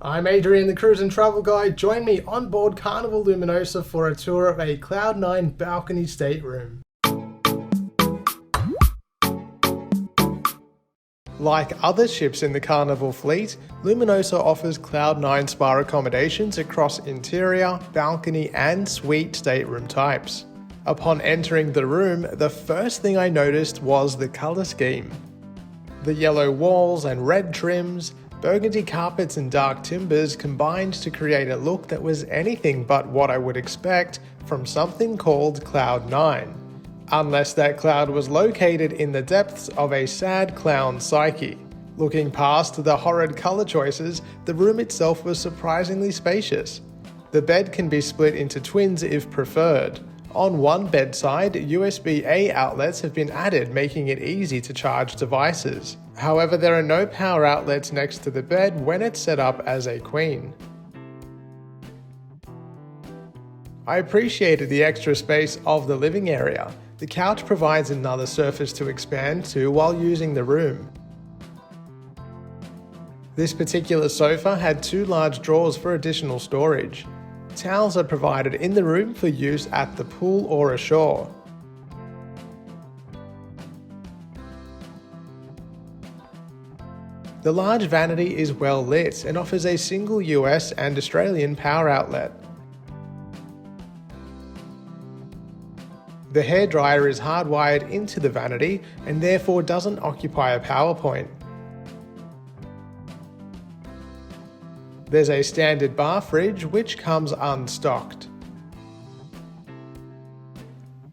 I'm Adrian, the Cruise and Travel Guide. Join me on board Carnival Luminosa for a tour of a Cloud 9 balcony stateroom. Like other ships in the Carnival fleet, Luminosa offers Cloud 9 spa accommodations across interior, balcony and suite stateroom types. Upon entering the room, the first thing I noticed was the colour scheme. The yellow walls and red trims, burgundy carpets and dark timbers combined to create a look that was anything but what I would expect from something called Cloud 9. Unless that cloud was located in the depths of a sad clown psyche. Looking past the horrid colour choices, the room itself was surprisingly spacious. The bed can be split into twins if preferred. On one bedside, USB-A outlets have been added, making it easy to charge devices. However, there are no power outlets next to the bed when it's set up as a queen. I appreciated the extra space of the living area. The couch provides another surface to expand to while using the room. This particular sofa had two large drawers for additional storage. Towels are provided in the room for use at the pool or ashore. The large vanity is well lit and offers a single US and Australian power outlet. The hairdryer is hardwired into the vanity and therefore doesn't occupy a power point. There's a standard bar fridge which comes unstocked.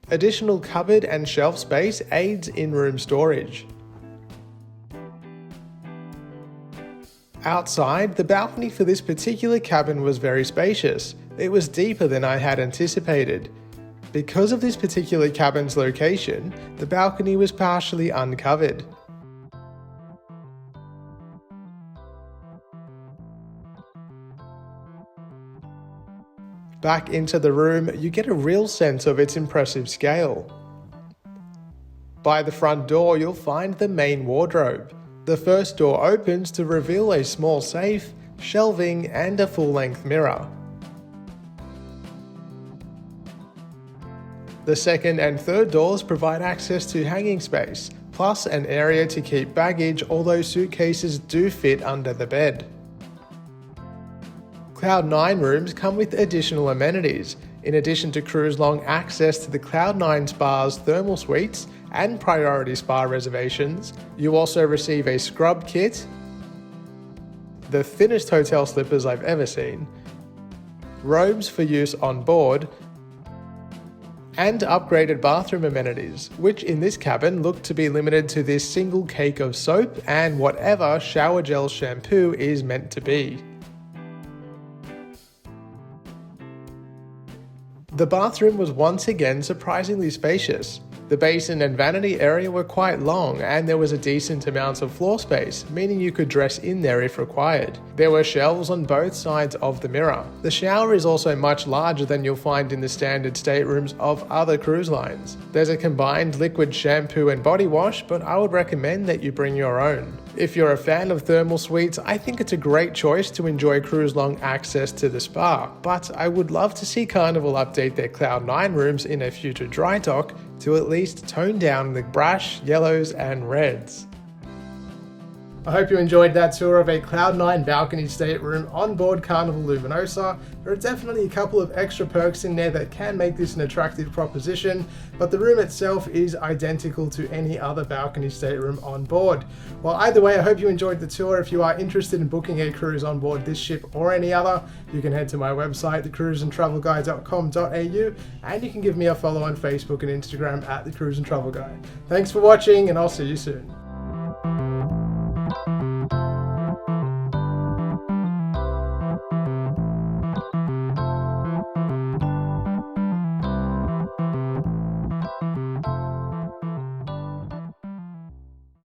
Additional cupboard and shelf space aids in-room storage. Outside, the balcony for this particular cabin was very spacious. It was deeper than I had anticipated. Because of this particular cabin's location, the balcony was partially uncovered. Back into the room, you get a real sense of its impressive scale. By the front door, you'll find the main wardrobe. The first door opens to reveal a small safe, shelving, and a full-length mirror. The second and third doors provide access to hanging space, plus an area to keep baggage, although suitcases do fit under the bed. Cloud 9 rooms come with additional amenities. In addition to cruise-long access to the Cloud 9 Spa's thermal suites and priority spa reservations, you also receive a scrub kit, the thinnest hotel slippers I've ever seen, robes for use on board, and upgraded bathroom amenities, which in this cabin look to be limited to this single cake of soap and whatever shower gel shampoo is meant to be. The bathroom was once again surprisingly spacious. The basin and vanity area were quite long and there was a decent amount of floor space, meaning you could dress in there if required. There were shelves on both sides of the mirror. The shower is also much larger than you'll find in the standard staterooms of other cruise lines. There's a combined liquid shampoo and body wash, but I would recommend that you bring your own. If you're a fan of thermal suites, I think it's a great choice to enjoy cruise-long access to the spa, but I would love to see Carnival update their Cloud 9 rooms in a future dry dock to at least tone down the brash yellows and reds. I hope you enjoyed that tour of a Cloud 9 balcony stateroom on board Carnival Luminosa. There are definitely a couple of extra perks in there that can make this an attractive proposition, but the room itself is identical to any other balcony stateroom on board. Well, either way, I hope you enjoyed the tour. If you are interested in booking a cruise on board this ship or any other, you can head to my website, thecruiseandtravelguide.com.au, and you can give me a follow on Facebook and Instagram at The Cruise and Travel Guide. Thanks for watching, and I'll see you soon.